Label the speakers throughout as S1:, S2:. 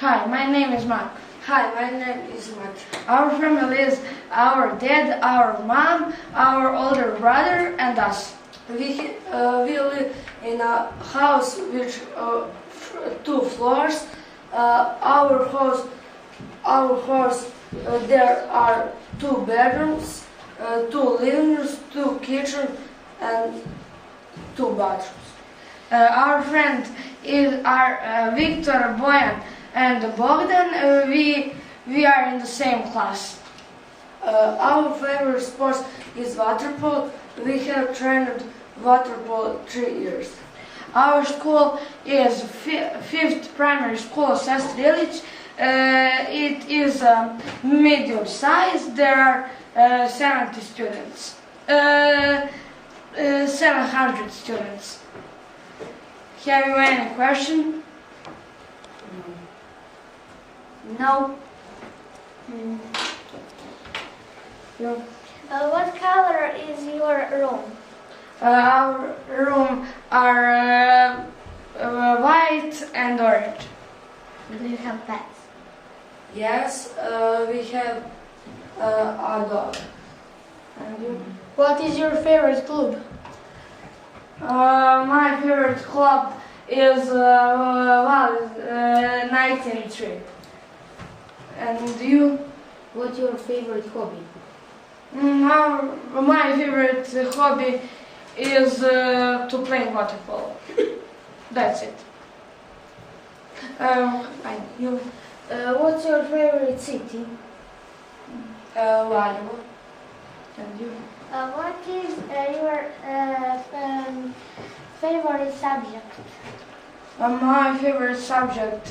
S1: Hi, my name is Mark.
S2: Hi, my name is Matija.
S1: Our family is our dad, our mom, our older brother, and us.
S2: We live in a house with 2 floors. Our house, there are 2 bedrooms, 2 living rooms, 2 kitchens, and 2 bathrooms.
S1: Our friend are Victor, Boyan, and Bogdan. We are in the same class.
S2: Our favorite sport is water polo. We have trained water polo 3 years.
S1: Our school is 5th primary school, Sestrilić. It is medium size. There are 70 students. 700 students. Have you any question?
S2: No.
S1: No.
S3: What color is your room?
S1: Our room are white and orange.
S3: Do you have pets?
S2: Yes, we have a dog.
S1: And you?
S3: What is your favorite club?
S1: My favorite club is 1903. And you?
S3: What's your favorite hobby?
S1: My favorite hobby is to play water polo. That's it. You?
S3: What's your favorite city?
S2: Valjevo.
S1: And you?
S3: What is your favorite subject?
S1: My favorite subject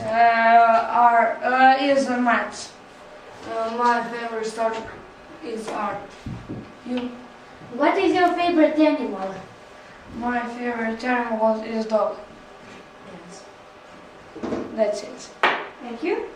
S1: is maths.
S2: My favorite subject is art.
S1: You?
S3: What is your favorite animal?
S1: My favorite animal is dog.
S2: Yes.
S1: That's it.
S3: Thank you.